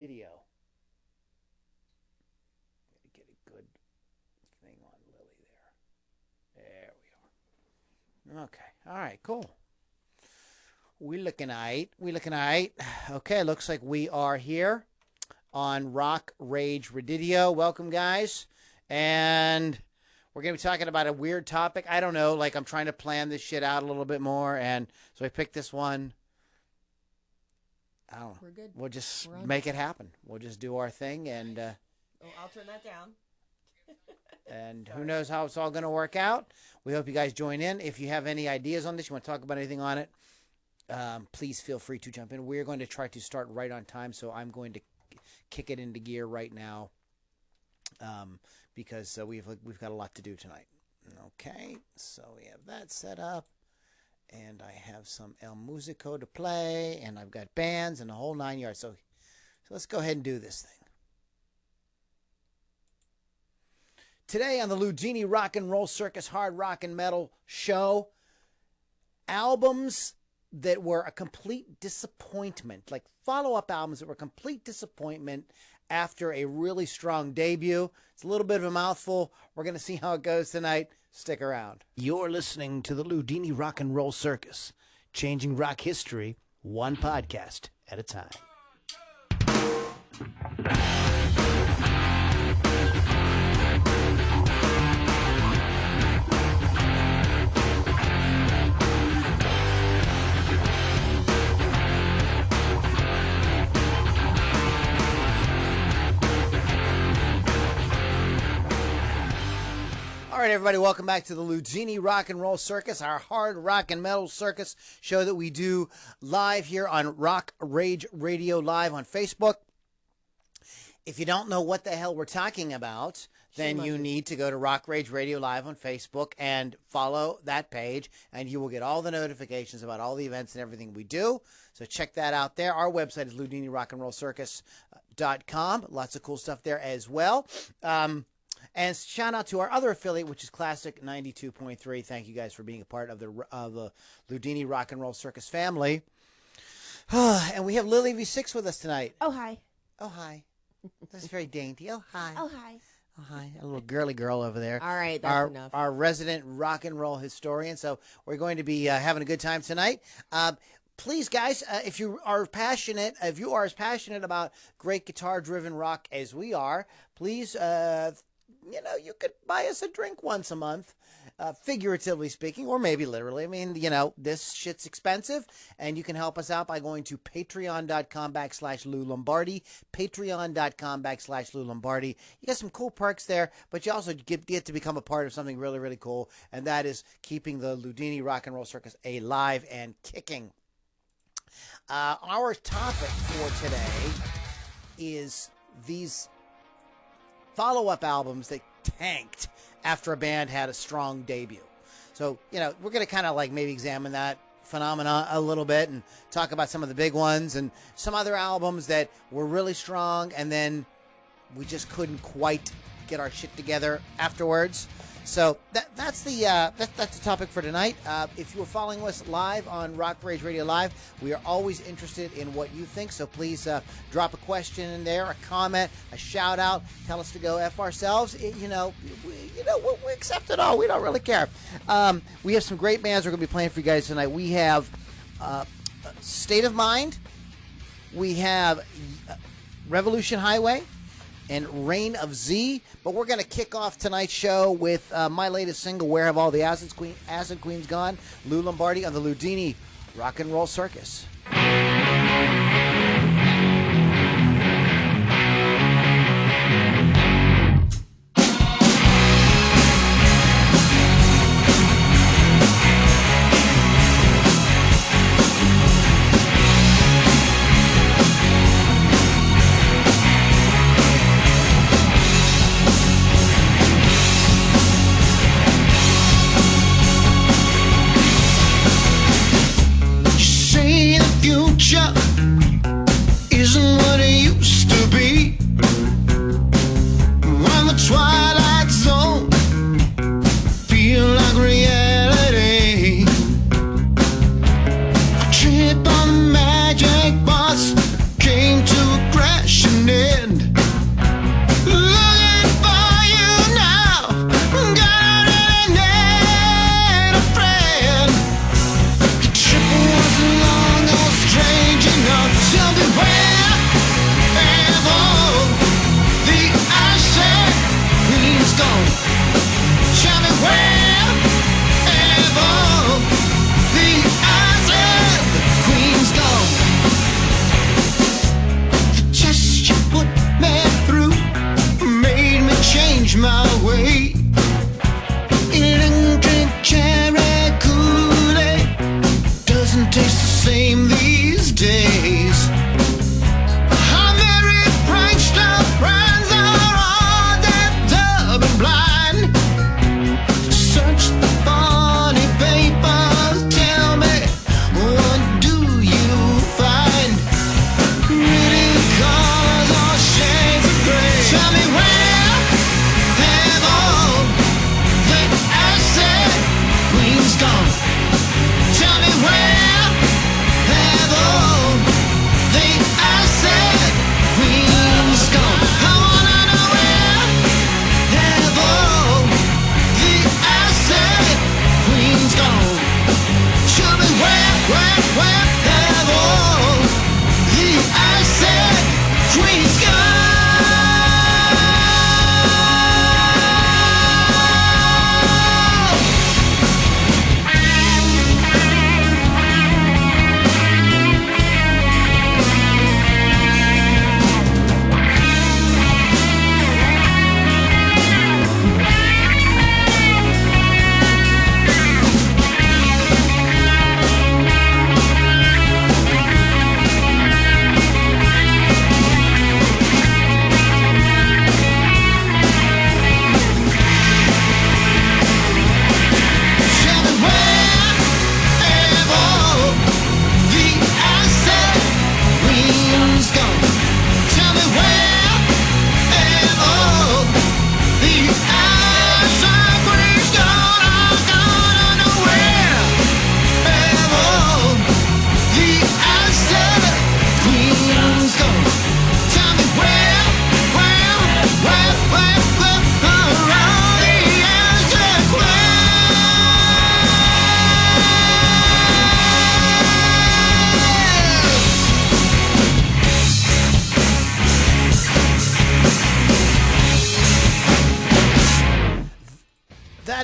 Video. Get a good thing on Lily there. There we are. Okay. All right. Cool. We're looking all right. Okay. Looks like we are here on Rock Rage Radio. Welcome, guys. And we're going to be talking about a weird topic. I don't know. Like, I'm trying to plan this shit out a little bit more. And so I picked this one. I don't know. We're good. We'll just make it happen. We'll just do our thing, and I'll turn that down. And who knows how it's all going to work out. We hope you guys join in. If you have any ideas on this, you want to talk about anything on it, please feel free to jump in. We're going to try to start right on time, so I'm going to kick it into gear right now because we've got a lot to do tonight. Okay, so we have that set up. And I have some El Musico to play, and I've got bands and the whole 9 yards. So let's go ahead and do this thing. Today on the Ludini Rock and Roll Circus Hard Rock and Metal Show, albums that were a complete disappointment, like follow-up albums that were a complete disappointment after a really strong debut. It's a little bit of a mouthful. We're going to see how it goes tonight. Stick around. You're listening to the Ludini Rock and Roll Circus, changing rock history one podcast at a time. All right, everybody, welcome back to the Ludini Rock and Roll Circus, our hard rock and metal circus show that we do live here on Rock Rage Radio Live on Facebook. If you don't know what the hell we're talking about, then you need to go to Rock Rage Radio Live on Facebook and follow that page, and you will get all the notifications about all the events and everything we do. So check that out there. Our website is LudiniRockandRollCircus.com. Lots of cool stuff there as well. And shout out to our other affiliate, which is Classic 92.3. Thank you guys for being a part of the Ludini Rock and Roll Circus family. And we have Lily V6 with us tonight. Oh, hi. Oh, hi. That's very dainty. Oh, hi. Oh, hi. Oh, hi. A little girly girl over there. All right, that's enough. Our resident rock and roll historian. So we're going to be having a good time tonight. Please, guys, if you are as passionate about great guitar-driven rock as we are, please... you could buy us a drink once a month, figuratively speaking, or maybe literally. I mean, this shit's expensive, and you can help us out by going to patreon.com/Lou Lombardi, patreon.com/Lou Lombardi. You got some cool perks there, but you also get to become a part of something really, really cool, and that is keeping the Ludini Rock and Roll Circus alive and kicking. Our topic for today is these follow-up albums that tanked after a band had a strong debut. So, we're going to kind of maybe examine that phenomena a little bit and talk about some of the big ones and some other albums that were really strong and then we just couldn't quite get our shit together afterwards. So that's the topic for tonight. If you are following us live on Rock Rage Radio Live, we are always interested in what you think. So please drop a question in there, a comment, a shout out. Tell us to go F ourselves. We accept it all. We don't really care. We have some great bands we're going to be playing for you guys tonight. We have State of Mind. We have Revolution Highway and Reign of Z. But we're going to kick off tonight's show with my latest single, Where Have All the Acid Queens Gone? Lou Lombardi on the Ludini Rock and Roll Circus. Future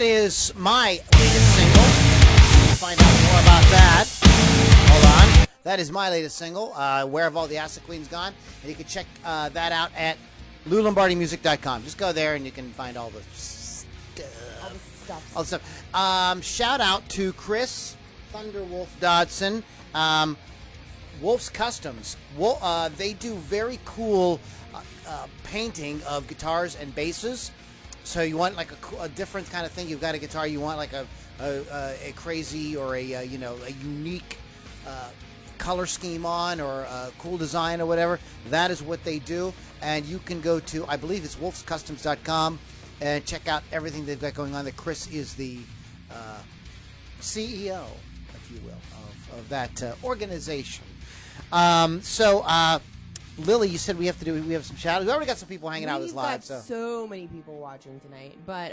is my latest single. Find out more about that. Hold on. That is my latest single, Where Have All the Acid Queens Gone? And you can check that out at LouLombardiMusic.com. Just go there and you can find all the stuff. All the stuff. Shout out to Chris Thunderwolf Dodson. Wolf's Customs. They do very cool painting of guitars and basses. So you want like a different kind of thing. You've got a guitar. You want like a crazy or a unique color scheme on, or a cool design or whatever. That is what they do. And you can go to, I believe it's wolfscustoms.com, and check out everything they've got going on. That Chris is the CEO, if you will, of that organization. Lily, you said we have some shout outs. We already got some people hanging out with us live. We've got so many people watching tonight, but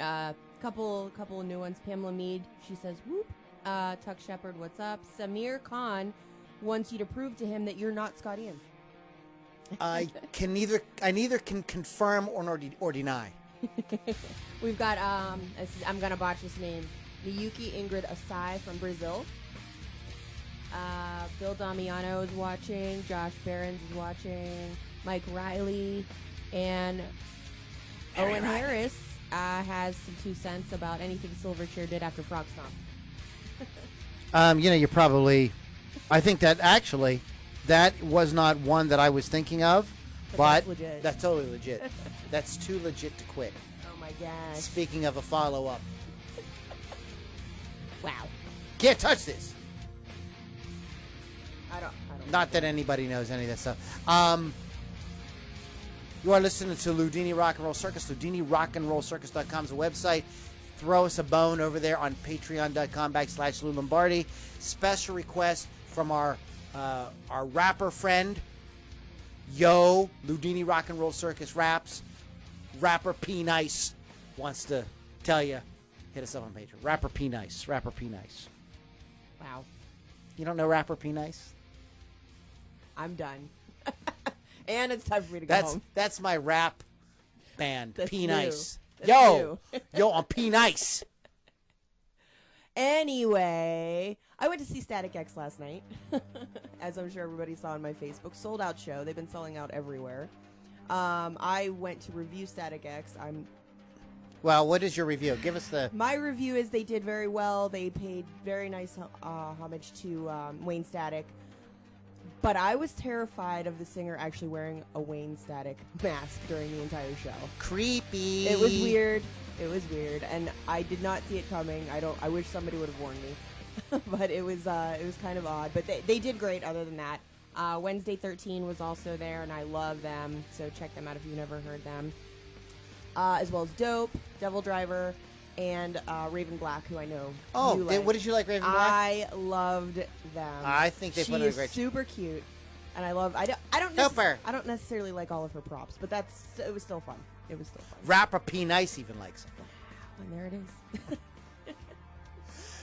couple of new ones. Pamela Mead, she says, whoop. Tuck Shepard, what's up? Samir Khan wants you to prove to him that you're not Scott Ian. I neither can confirm or deny. We've got I'm gonna botch this name. Miyuki Ingrid Asai from Brazil. Bill Damiano is watching. Josh Behrens is watching. Mike Riley. And Owen Harris has some 2 cents about anything Silverchair did after Frog Stomp. You're probably... I think that actually, that was not one that I was thinking of. But that's totally legit. That's too legit to quit. Oh, my gosh. Speaking of a follow-up. Wow. Can't touch this. I don't Not that anybody knows any of that stuff. You are listening to Loudini Rock and Roll Circus. LoudiniRockandRollCircus.com is the website. Throw us a bone over there on patreon.com/Lou Lombardi. Special request from our rapper friend, Loudini Rock and Roll Circus raps. Rapper P Nice wants to tell you, hit us up on Patreon. Rapper P Nice. Wow. You don't know Rapper P Nice? I'm done. And it's time for me to go home. That's my rap band, That's P Nice. That's Yo, I'm P Nice. Anyway, I went to see Static X last night, as I'm sure everybody saw on my Facebook. Sold out show. They've been selling out everywhere. I went to review Static X. Well, what is your review? Give us the... My review is they did very well. They paid very nice homage to Wayne Static. But I was terrified of the singer actually wearing a Wayne Static mask during the entire show. Creepy. It was weird. And I did not see it coming. I wish somebody would have warned me. But it was kind of odd. But they did great other than that. Wednesday 13 was also there, and I love them. So check them out if you've never heard them. As well as Dope, Devil Driver, and Raven Black, who I know. Oh, you like. what did you like, Raven Black? I loved them. I think they put in a great. She is super cute, and I don't necessarily like all of her props, but it was still fun. Rapper P Nice even likes it. And there it is.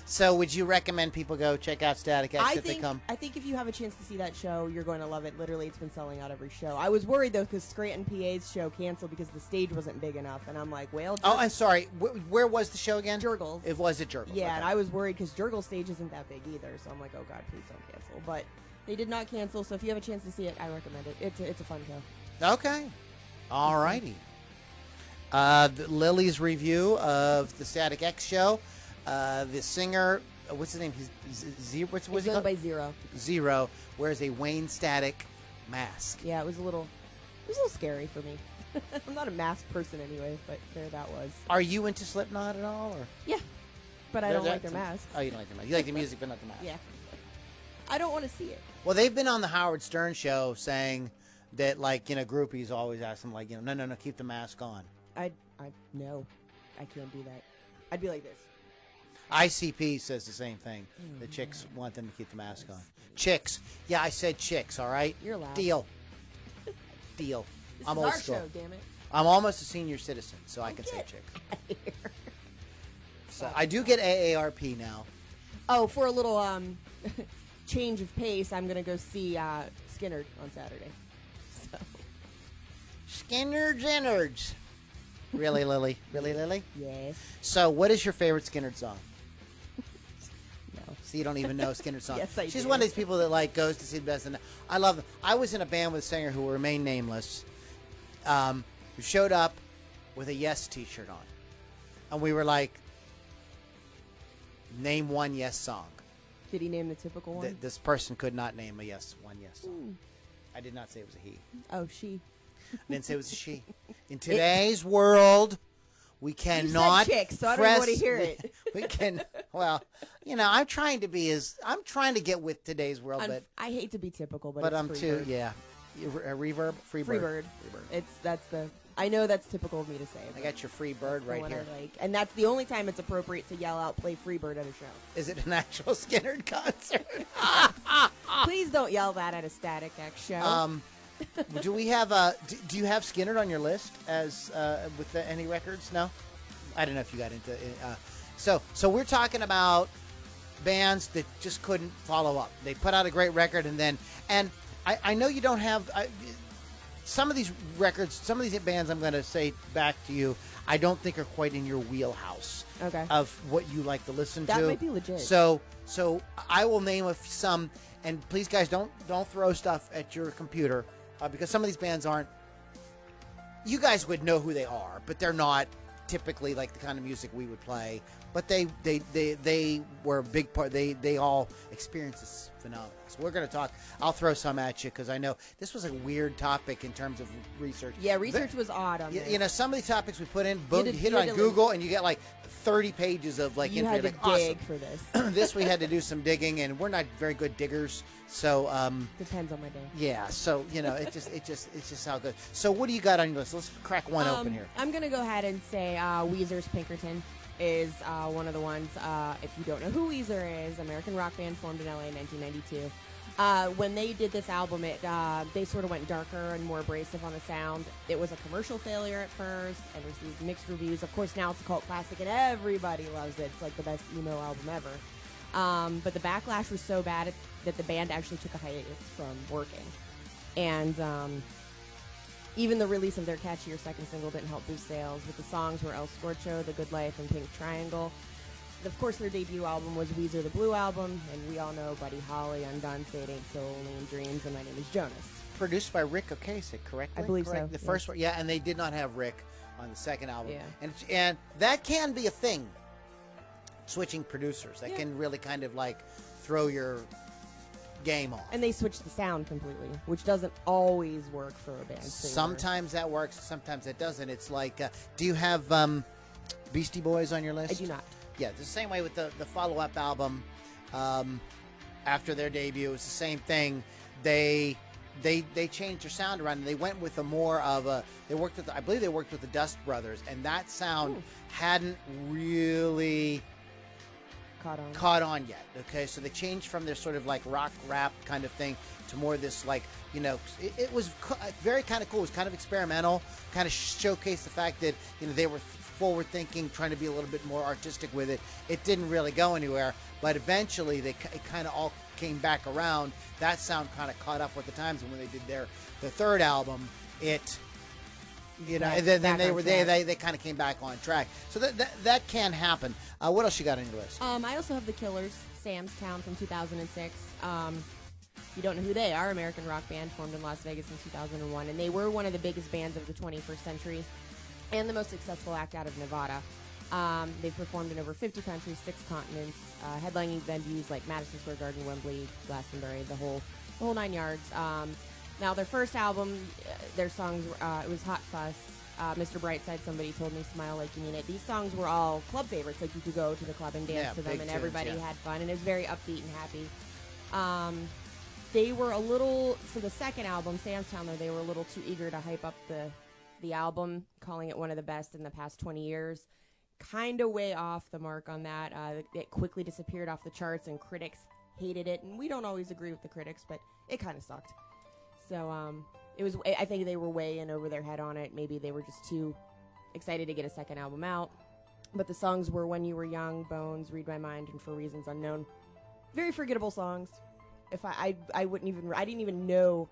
So, would you recommend people go check out Static X if they come? I think if you have a chance to see that show, you're going to love it. Literally, it's been selling out every show. I was worried, though, because Scranton PA's show canceled because the stage wasn't big enough. And I'm like, well... Oh, I'm sorry. Where was the show again? Jurgles. It was at Jurgles. Yeah, okay. And I was worried because Jurgles stage isn't that big either. So I'm like, oh, God, please don't cancel. But they did not cancel, so if you have a chance to see it, I recommend it. It's a fun show. Okay. All righty. Lily's review of the Static X show. The singer... What's his name? He's Zero. What's he called? By Zero. Zero wears a Wayne Static mask. Yeah, it was a little scary for me. I'm not a mask person anyway, but there that was. Are you into Slipknot at all, or? Yeah, but I don't like their masks. Oh, you don't like their mask. You like the music, but not the mask. Yeah. I don't want to see it. Well, they've been on the Howard Stern show saying that, groupies always ask them, no, keep the mask on. No, I can't do that. I'd be like this. ICP says the same thing. The chicks want them to keep the mask on. Chicks. Yeah, I said chicks, all right? You're allowed. Deal. This I'm is old our school. show, damn it. I'm almost a senior citizen, so I can say chick. So I do get AARP now. Oh, for a little change of pace, I'm going to go see Skynyrd on Saturday. So. Skinner's innards. Really, Lily? Really, Lily? Yes. So, what is your favorite Skynyrd song? No. So you don't even know Skynyrd song. Yes, I She's do. one of these people that like goes to see the best. And I love them. I was in a band with a singer who will remain nameless, who showed up with a Yes T-shirt on, and we were like, "Name one Yes song." Did he name the typical one? This person could not name one Yes song. I did not say it was a he. Oh, she. I didn't say it was a she. In today's world, we cannot. You said chick, so I don't even want to hear it. We can. Well, I'm trying to get with today's world, but I hate to be typical, but I'm it's too. Freebird. Yeah, a reverb, free bird. Freebird. I know that's typical of me to say. I got your free bird right one here. I like. And that's the only time it's appropriate to yell out, play Freebird at a show. Is it an actual Skynyrd concert? Please don't yell that at a Static X show. Do we have do you have Skynyrd on your list as with any records? No, I don't know if you got into. So we're talking about bands that just couldn't follow up. They put out a great record and I know you don't have. Some of these records, some of these bands, I'm going to say back to you, I don't think are quite in your wheelhouse of what you like to listen to. That might be legit. So I will name some, and please, guys, don't throw stuff at your computer because some of these bands aren't. You guys would know who they are, but they're not typically like the kind of music we would play. But they were a big part. They all experienced this phenomenon. So we're going to talk. I'll throw some at you because I know this was a weird topic in terms of research. Yeah, research was odd on this. Some of these topics we put in, boom, you hit you it on had to Google and you get like 30 pages of like you info. had to Like, awesome. dig for this. This we had to do some digging, and we're not very good diggers. So Depends on my day. yeah. So it's just how good. So what do you got on your list? Let's crack one open here. I'm gonna go ahead and say Weezer's Pinkerton is one of the ones. If you don't know who Weezer is, American rock band formed in LA in 1992. When they did this album, they sort of went darker and more abrasive on the sound. It was a commercial failure at first and received mixed reviews. Of course, now it's a cult classic and everybody loves it. It's like the best emo album ever. But the backlash was so bad that the band actually took a hiatus from working. And even the release of their catchier second single didn't help boost sales, but the songs were El Scorcho, The Good Life, and Pink Triangle. Of course, their debut album was Weezer, the Blue Album, and we all know Buddy Holly, Undone, Say It Ain't So, Only in Dreams, and My Name is Jonas. Produced by Rick Ocasek, correct? I believe so, The yes. first one, yeah, and they did not have Rick on the second album. Yeah. And that can be a thing, switching producers. That Yeah. can really kind of like throw your game off. And they switched the sound completely, which doesn't always work for a band. Sometimes that works, sometimes it doesn't. It's like, do you have Beastie Boys on your list? I do not. Yeah, the same way with the follow-up album after their debut. It was the same thing. They changed their sound around, and they went with a more of a. I believe they worked with the Dust Brothers, and that sound hadn't really Caught on yet. Okay, so they changed from their sort of like rock rap kind of thing to more this like it was very kind of cool. It was kind of experimental, kind of showcased the fact that they were forward thinking, trying to be a little bit more artistic with it. It didn't really go anywhere, but eventually it kind of all came back around. That sound kind of caught up with the times, and when they did their third album, it and then they kind of came back on track. So that can happen. What else you got on your list? I also have the Killers, Sam's Town from 2006. If you don't know who they are, American rock band formed in Las Vegas in 2001, and they were one of the biggest bands of the 21st century and the most successful act out of Nevada. They've performed in over 50 countries, 6 continents, headlining venues like Madison Square Garden, Wembley, Glastonbury, the whole 9 yards. Now, their first album, their songs, it was Hot Fuss, Mr. Brightside, Somebody Told Me, Smile Like You Mean It. These songs were all club favorites. Like, you could go to the club and dance to them, and everybody had fun, and it was very upbeat and happy. They were a little, for the second album, Sam's Town, they were a little too eager to hype up the album, calling it one of the best in the past 20 years. Kind of way off the mark on that. It quickly disappeared off the charts, and critics hated it. And we don't always agree with the critics, but it kind of sucked. So it was. I think they were way in over their head on it. Maybe they were just too excited to get a second album out. But the songs were When You Were Young, Bones, Read My Mind, and For Reasons Unknown. Very forgettable songs. If I wouldn't even. I didn't even know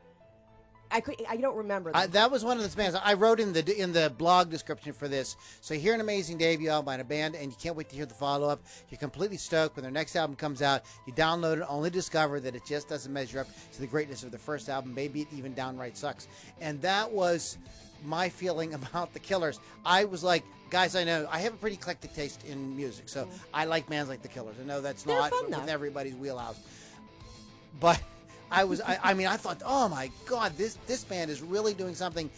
I don't remember them. That was one of the bands I wrote in the blog description for this. So you hear an amazing debut album by a band, and you can't wait to hear the follow-up. You're completely stoked when their next album comes out. You download it, only to discover that it just doesn't measure up to the greatness of the first album. Maybe it even downright sucks. And that was my feeling about the Killers. I was like, guys, I know I have a pretty eclectic taste in music, so I like bands like the Killers. I know that's They're not fun, with though. everybody's wheelhouse, but I mean, I thought, oh my God, this band is really doing something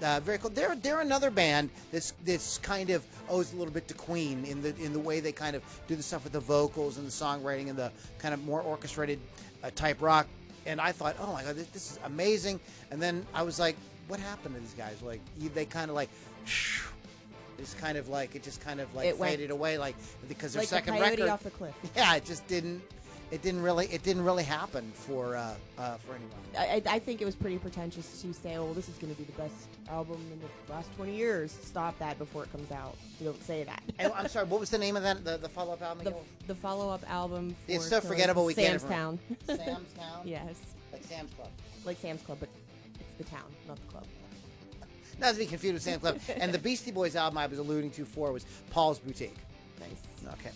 very cool. They're another band that's kind of owes a little bit to Queen in the way they kind of do the stuff with the vocals and the songwriting and the kind of more orchestrated type rock. And I thought, oh my God, this is amazing. And then I was like, what happened to these guys? Like they kind of like. It's kind of like it just kind of like faded away, like because their like second the coyote record off the cliff. Yeah, it just didn't. It didn't really happen for anyone. I think it was pretty pretentious to say, "Oh, this is going to be the best album in the last 20 years." Stop that before it comes out. You don't say that. And I'm sorry. What was the name of that? The follow-up album? Again? The follow-up album. For It's so forgettable. We can't. Sam's Town. Sam's Town. Yes. Like Sam's Club. Like Sam's Club, but it's the town, not the club. Not to be confused with Sam's Club. And the Beastie Boys album I was alluding to before was Paul's Boutique. Nice. Okay.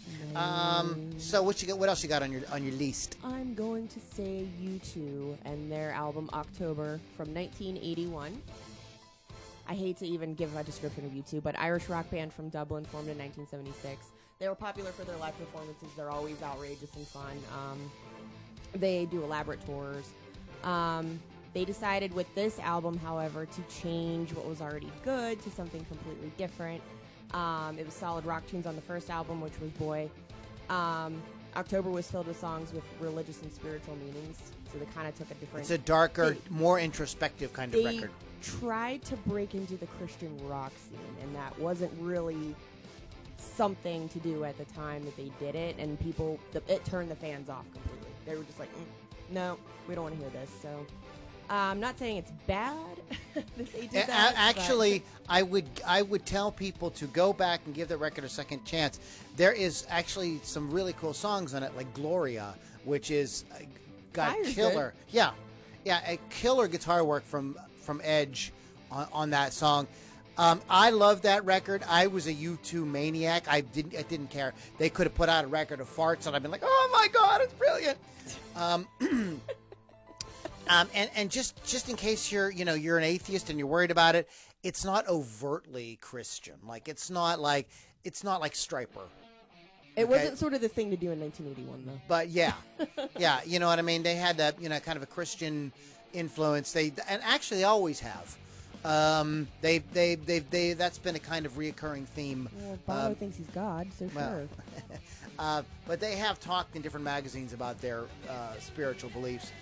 So what you got? What else you got on your list? I'm going to say U2 and their album October from 1981. I hate to even give a description of U2, but Irish rock band from Dublin, formed in 1976. They were popular for their live performances. They're always outrageous and fun. They do elaborate tours. They decided with this album, however, to change what was already good to something completely different. It was solid rock tunes on the first album, which was Boy. October was filled with songs with religious and spiritual meanings, so they kind of took a different... It's a darker, more introspective kind of record. They tried to break into the Christian rock scene, and that wasn't really something to do at the time that they did it, and it turned the fans off completely. They were just like, no, we don't want to hear this, so... I'm not saying it's bad that they did that. Actually, I would tell people to go back and give the record a second chance. There is actually some really cool songs on it, like Gloria, which is got Fire's killer. good. Yeah, a killer guitar work from Edge on that song. I love that record. I was a U2 maniac. I didn't care. They could have put out a record of farts, and I'd been like, oh my God, it's brilliant. And just in case you're an atheist and you're worried about it, it's not overtly Christian. Like it's not like Stryper. It wasn't sort of the thing to do in 1981, though. But yeah, you know what I mean. They had that kind of a Christian influence. They always have. That's been a kind of reoccurring theme. Well, Bono thinks he's God, so sure. But they have talked in different magazines about their spiritual beliefs.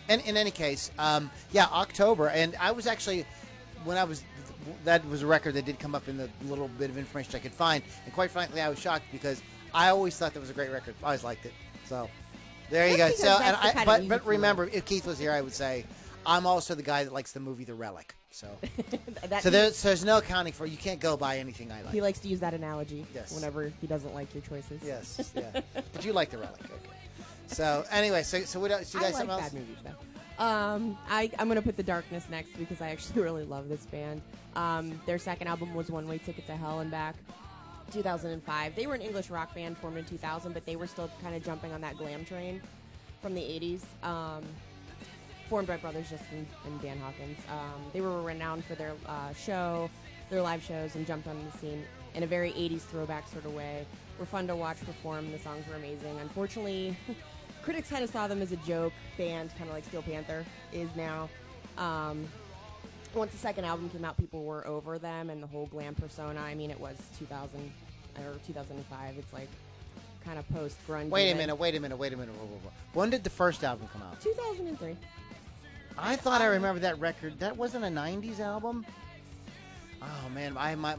And in any case, October. And I was actually, that was a record that did come up in the little bit of information I could find. And quite frankly, I was shocked because I always thought that was a great record. I always liked it. So there you go. So, but remember, if Keith was here, I would say I'm also the guy that likes the movie The Relic. So, there's no accounting for it. You can't go by anything I like. He likes to use that analogy whenever he doesn't like your choices. Yes, yeah. But you like The Relic, okay. So anyway, so what else? You guys I like something else? bad movies though. I'm gonna put The Darkness next because I actually really love this band. Their second album was One Way Ticket to Hell and Back, 2005. They were an English rock band formed in 2000, but they were still kind of jumping on that glam train from the 80s. Formed by brothers Justin and Dan Hawkins. They were renowned for their live shows, and jumped onto the scene in a very 80s throwback sort of way. Were fun to watch perform. The songs were amazing. Unfortunately, critics kind of saw them as a joke band, kind of like Steel Panther is now. Once the second album came out, people were over them and the whole glam persona. I mean, it was 2000 or 2005. It's like kind of post grunge. Wait a minute. When did the first album come out? 2003. I thought I remember that record. That wasn't a 90s album? Oh, man.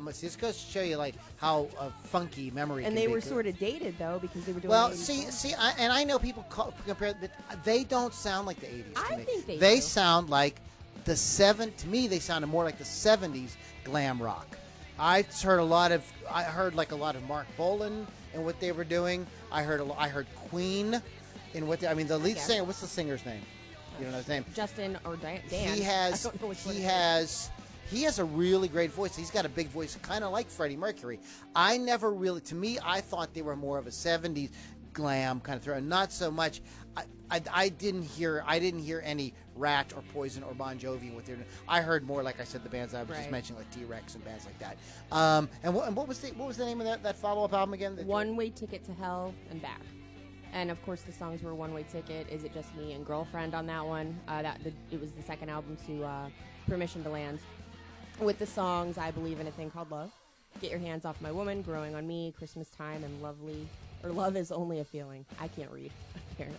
This goes to show you, like, how funky memory and can they be. were sort of dated, though, because they were doing Well, 80s see, and I know people compare, but they don't sound like the 80s to me. I think they do. sound like to me, they sounded more like the 70s glam rock. I heard a lot of Mark Bolan and what they were doing. I heard Queen in the lead singer. What's the singer's name? You don't know his name. Justin or Dan. He has. I don't know which one He it is. has. He has a really great voice. He's got a big voice, kind of like Freddie Mercury. I never really, to me, I thought they were more of a '70s glam kind of throw. Not so much. I didn't hear any Rat or Poison or Bon Jovi what they're doing. I heard more, like I said, the bands I was just Right. mentioning, like T-Rex and bands like that. And what was the name of that follow-up album again? One Way Ticket to Hell and Back. And of course, the songs were One Way Ticket, Is It Just Me, and Girlfriend on that one. It was the second album to Permission to Land. With the songs I Believe in a Thing Called Love, Get Your Hands Off My Woman, Growing on Me, Christmas Time, and Love Is Only a Feeling. I can't read, apparently.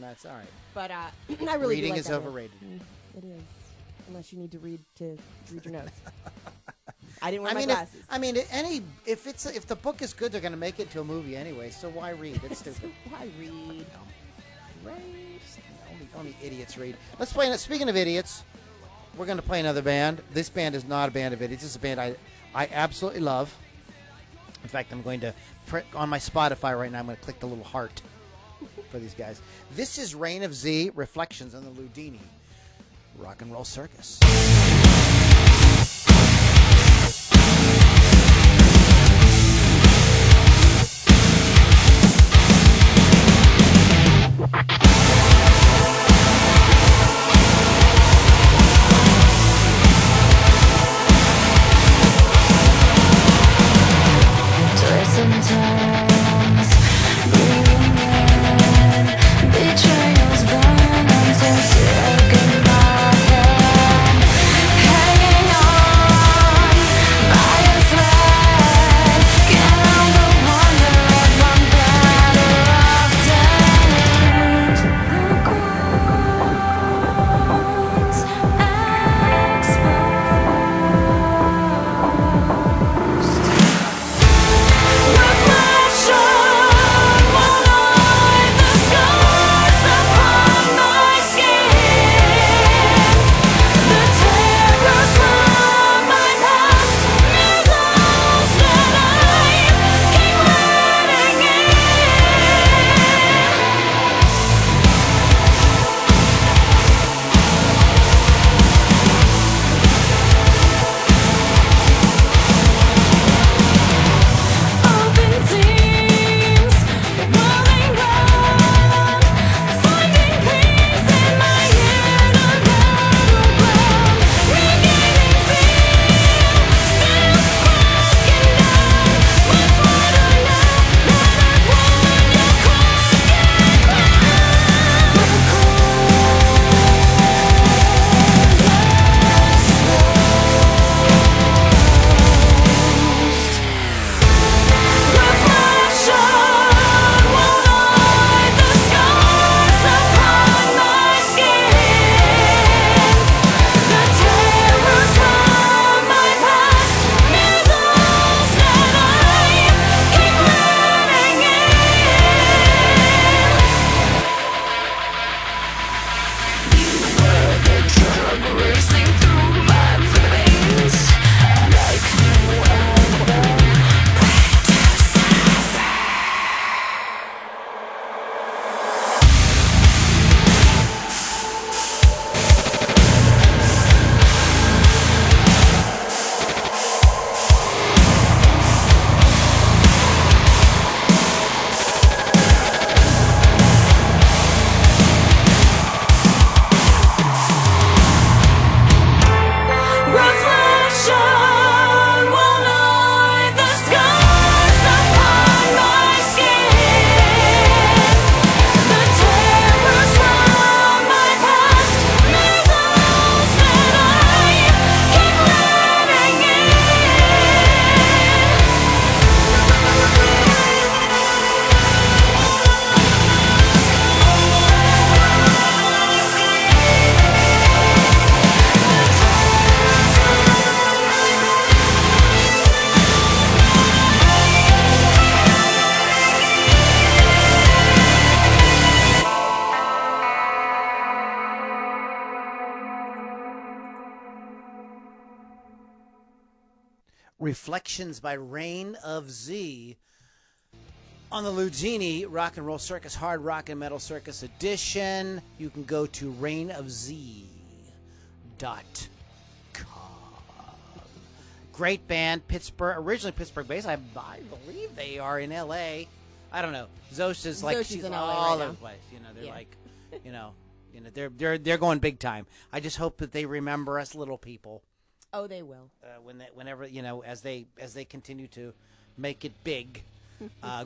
That's all right. But I really do Reading like is that one. overrated. It is, unless you need to read your notes. I didn't wear I my mean, glasses. if the book is good, they're going to make it to a movie anyway. So why read? It's stupid. Why read? Only idiots read. Let's play. Speaking of idiots, we're going to play another band. This band is not a band of idiots. This is a band I absolutely love. In fact, I'm going to on my Spotify right now. I'm going to click the little heart for these guys. This is Reign of Z, Reflections on the Ludini Rock and Roll Circus. Sometimes betrayals burn until stuck in my head, hanging on by a thread. Can't help but wonder if I'm better off dead. Reflections by Reign of Z. On the Ludini Rock and Roll Circus Hard Rock and Metal Circus Edition, you can go to reignofz.com. Great band, Pittsburgh, originally Pittsburgh based. I believe they are in L.A. I don't know. Zosha's like Zosha's she's in LA all right over now. the place. You know, they're Yeah. like, you know, they're going big time. I just hope that they remember us little people Oh, they will. whenever as they continue to make it big.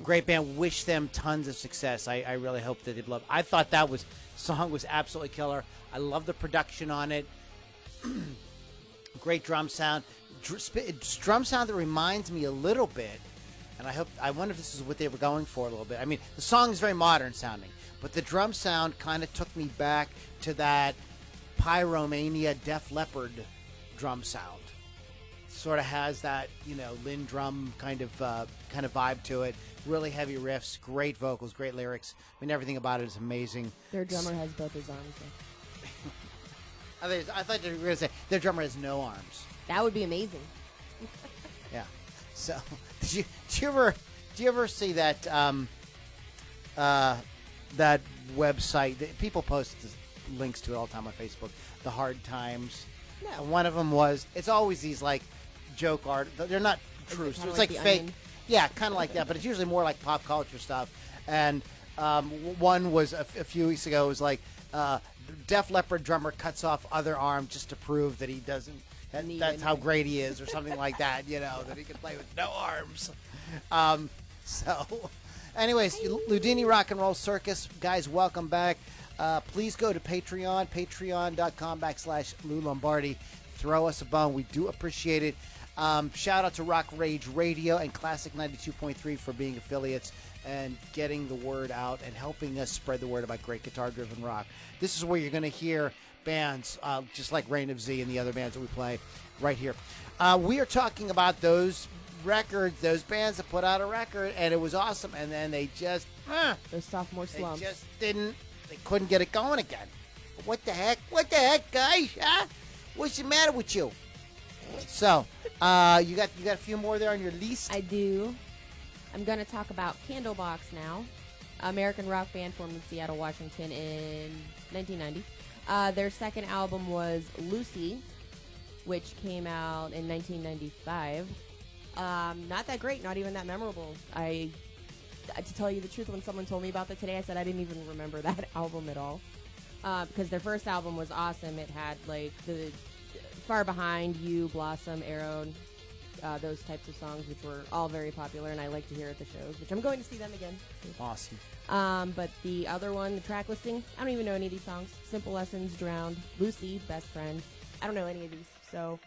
Great band. Wish them tons of success. I really hope that they'd love. I thought that song was absolutely killer. I love the production on it. Great drum sound. Drum sound that reminds me a little bit, and I wonder if this is what they were going for a little bit. I mean, the song is very modern sounding, but the drum sound kind of took me back to that Pyromania Def Leppard drum sound. Sort of has that, Lynn drum kind of vibe to it. Really heavy riffs, great vocals, great lyrics. I mean, everything about it is amazing. Their drummer has both his arms. Though. I thought you were going to say their drummer has no arms. That would be amazing. Yeah. So, do you ever see that that website? People post links to it all the time on Facebook. The Hard Times. No. And one of them was. It's always these like joke art. They're not true. kinda It's like like The fake. Onion? Yeah, kind of like that. But it's usually more like pop culture stuff. And one was a few weeks ago. It was like Def Leppard drummer cuts off other arm just to prove that he doesn't. Need That's how anything. great he is, or something like that. That he can play with no arms. So, anyways, Ludini Rock and Roll Circus, guys, welcome back. Please go to Patreon, patreon.com/Lou Lombardi. Throw us a bone. We do appreciate it. Shout out to Rock Rage Radio and Classic 92.3 for being affiliates and getting the word out and helping us spread the word about great guitar-driven rock. This is where you're going to hear bands just like Reign of Z and the other bands that we play right here. We are talking about those records, those bands that put out a record, and it was awesome, and then they just Those sophomore they slumps. just they couldn't get it going again. What the heck, guys? Huh? What's the matter with you? So, you got a few more there on your list. I do. I'm going to talk about Candlebox now. American rock band formed in Seattle, Washington in 1990. Their second album was Lucy, which came out in 1995. Not that great, not even that memorable. To tell you the truth, when someone told me about that today, I said I didn't even remember that album at all. Because their first album was awesome. It had like the Far Behind, You, Blossom, Arrow, those types of songs, which were all very popular, and I like to hear at the shows, which I'm going to see them again. Awesome. But the other one, the track listing, I don't even know any of these songs. Simple Lessons, Drowned, Lucy, Best Friend. I don't know any of these. So,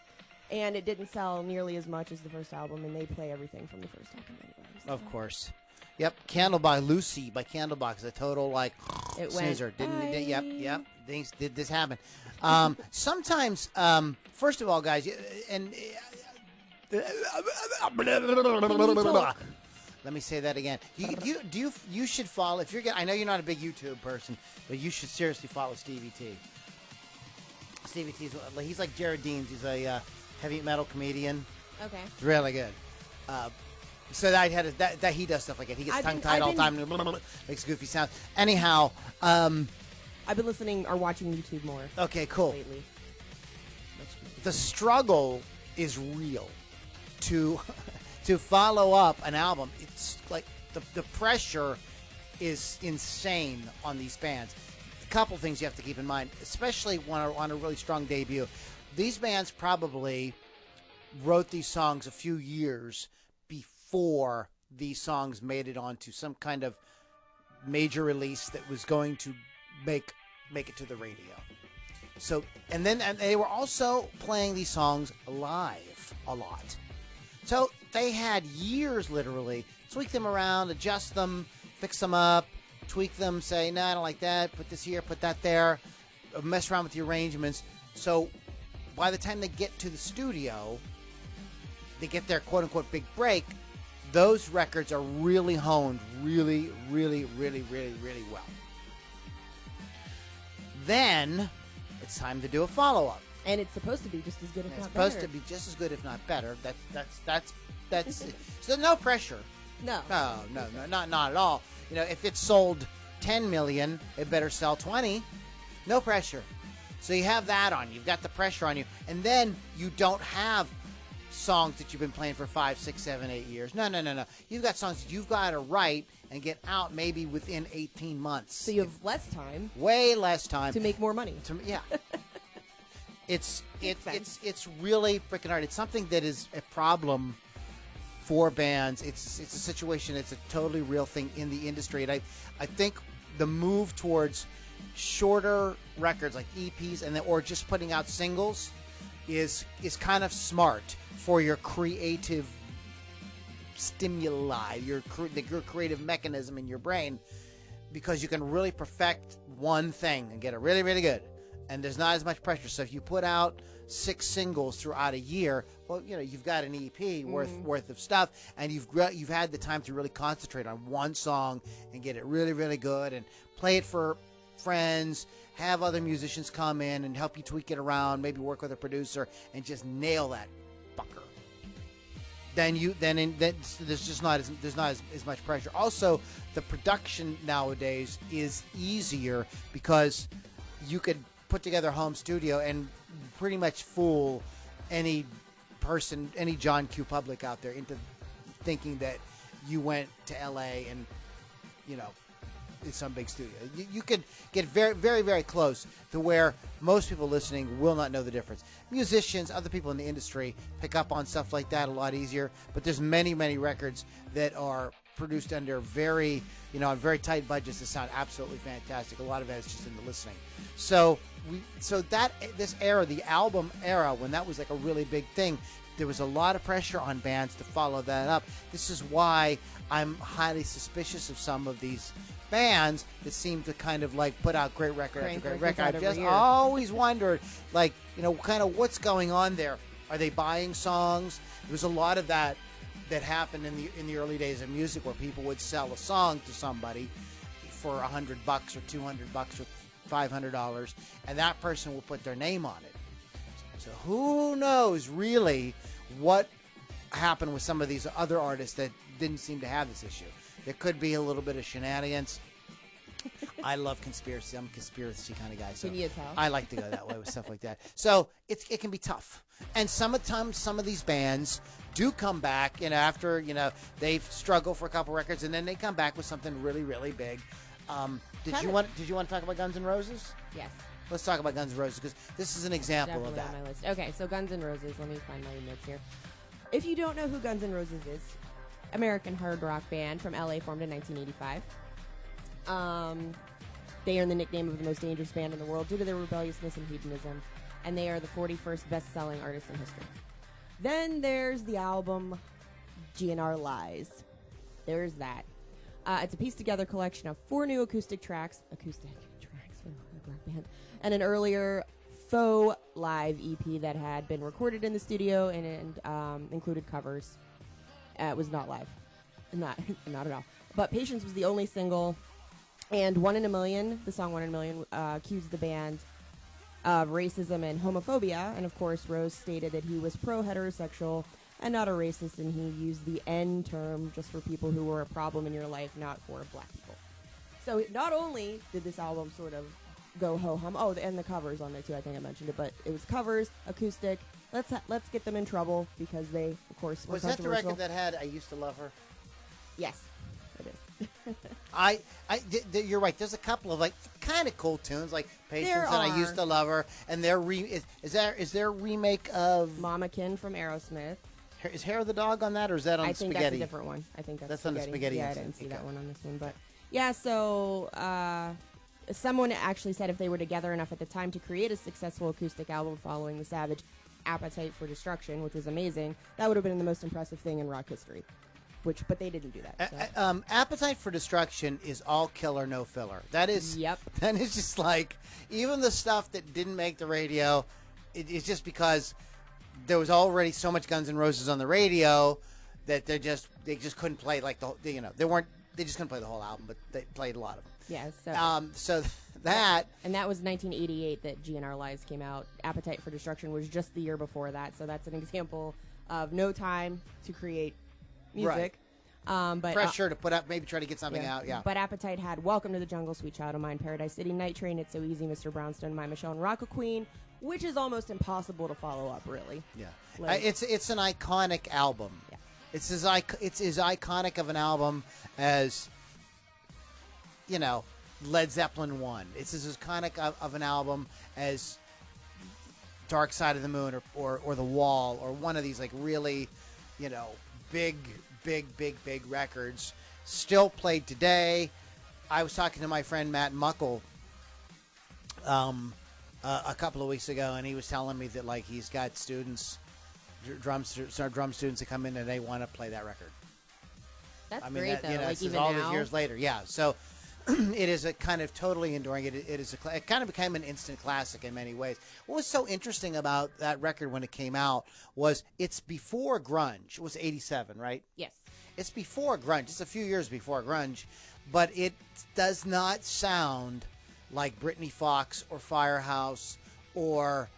and it didn't sell nearly as much as the first album, and they play everything from the first album anyway. So. Of course. Yep. Candle by Lucy by Candlebox. A total like It went, snoozer. "Bye." Yep. Things did this happen. Sometimes, first of all, guys, and let me say that again. You should follow if you're. I know you're not a big YouTube person, but you should seriously follow Stevie T. Stevie T's he's like Jared Deans. He's a heavy metal comedian. Okay. It's really good. So that he does stuff like that. He gets tongue tied all the time, makes goofy sounds. Anyhow, I've been listening or watching YouTube more okay, cool. lately. The struggle is real to follow up an album. It's like the pressure is insane on these bands. A couple things you have to keep in mind, especially on a really strong debut. These bands probably wrote these songs a few years before these songs made it onto some kind of major release that was going to make it to the radio. So, and they were also playing these songs live a lot. So they had years, literally, tweak them around, adjust them, fix them up, tweak them, say, no, I don't like that, put this here, put that there, mess around with the arrangements. So by the time they get to the studio, they get their quote-unquote big break, those records are really honed really, really, really, really, really well. Then it's time to do a follow-up. And it's supposed to be just as good, if It's not supposed better. to be just as good, if not better. That's so no pressure. No. No, not at all. You know, if it sold 10 million, it better sell 20. No pressure. So you have that on you. You've got the pressure on you. And then you don't have songs that you've been playing for 5, 6, 7, 8 years. No. You've got songs that you've got to write and get out maybe within 18 months. So you have less time way less time to make more money. Yeah. It's really freaking hard. It's something that is a problem for bands. It's a situation. It's a totally real thing in the industry. And I think the move towards shorter records like EPs or just putting out singles is kind of smart for your creative stimuli, your creative mechanism in your brain, because you can really perfect one thing and get it really, really good. And there's not as much pressure. So if you put out 6 singles throughout a year, well, you know, you've got an EP worth of stuff, and you've had the time to really concentrate on one song and get it really, really good, and play it for friends, have other musicians come in and help you tweak it around, maybe work with a producer, and just nail that fucker. There's just not as much pressure. Also, the production nowadays is easier because you could put together a home studio and pretty much fool any person, any John Q. Public out there into thinking that you went to LA and, you know, it's some big studio. You could get very, very, very close to where most people listening will not know the difference. Musicians, other people in the industry pick up on stuff like that a lot easier, but there's many, many records that are produced under very tight budgets that sound absolutely fantastic. A lot of that is just in the listening. So this era, the album era, when that was like a really big thing, there was a lot of pressure on bands to follow that up. This is why I'm highly suspicious of some of these bands that seem to kind of like put out great record after great record. I've just always wondered, like, you know, kind of what's going on there. Are they buying songs? There was a lot of that happened in the early days of music, where people would sell a song to somebody for $100 or $200 or $500, and that person will put their name on it. So who knows really what happened with some of these other artists that didn't seem to have this issue. There could be a little bit of shenanigans. I love conspiracy. I'm a conspiracy kind of guy. So Can you tell? I like to go that way with stuff like that. So it can be tough. And sometimes some of these bands do come back, you know, after, you know, they've struggled for a couple records, and then they come back with something really, really big. Did you want to talk about Guns N' Roses? Yes. Let's talk about Guns N' Roses, because this is an example Definitely of that. on my list. Okay, so Guns N' Roses. Let me find my notes here. If you don't know who Guns N' Roses is, American hard rock band from LA, formed in 1985. They earned the nickname of the most dangerous band in the world due to their rebelliousness and hedonism, and they are the 41st best-selling artists in history. Then there's the album GNR Lies. There's that. It's a pieced-together collection of 4 new acoustic tracks for a hard rock band, and an earlier faux live EP that had been recorded in the studio and included covers. It was not live, not at all. But Patience was the only single, and One in a Million, the song One in a Million, accused the band of racism and homophobia, and of course Rose stated that he was pro-heterosexual and not a racist, and he used the N term just for people who were a problem in your life, not for black people. So not only did this album sort of go ho-hum, and the covers on there too, I think I mentioned it, but it was covers, acoustic. Let's get them in trouble because they, of course, were Was that the controversial. record that had "I Used to Love Her"? Yes, it is. You're right. There's a couple of like kind of cool tunes, like "Patience" There and "I are. Used to Love Her," and their is there a remake of Mama Kin from Aerosmith. Is "Hair of the Dog" on that, or is that on I think Spaghetti? that's a different one. I think that's on the Spaghetti Yeah, I incident. didn't see that Okay. one on this one, but yeah. So someone actually said if they were together enough at the time to create a successful acoustic album following the Savage Appetite for Destruction, which was amazing, that would have been the most impressive thing in rock history. But they didn't do that. So. Appetite for Destruction is all killer, no filler. That is. Yep. That is just like even the stuff that didn't make the radio. It's just because there was already so much Guns N' Roses on the radio that they just couldn't play like they just couldn't play the whole album, but they played a lot of them. Yeah. So that. And that was 1988 that GNR Lies came out. Appetite for Destruction was just the year before that, so that's an example of no time to create music. But Pressure to put up, maybe try to get something out. Yeah. But Appetite had Welcome to the Jungle, Sweet Child of Mine, Paradise City, Night Train, It's So Easy, Mr. Brownstone, My Michelle, and Rock Queen, which is almost impossible to follow up, really. Yeah. Like- It's an iconic album. Yeah. It's as iconic of an album as, Led Zeppelin 1. It's as iconic of an album as Dark Side of the Moon or The Wall or one of these like really, big records. Still played today. I was talking to my friend Matt Muckle a couple of weeks ago, and he was telling me that like he's got drum students that come in and they want to play that record. That's I mean, great, though. this is Even all now. these years later. Yeah, so it is a kind of totally enduring. It kind of became an instant classic in many ways. What was so interesting about that record when it came out was it's before grunge. It was 87, right? Yes. It's before grunge. It's a few years before grunge, but it does not sound like Britney Fox or Firehouse or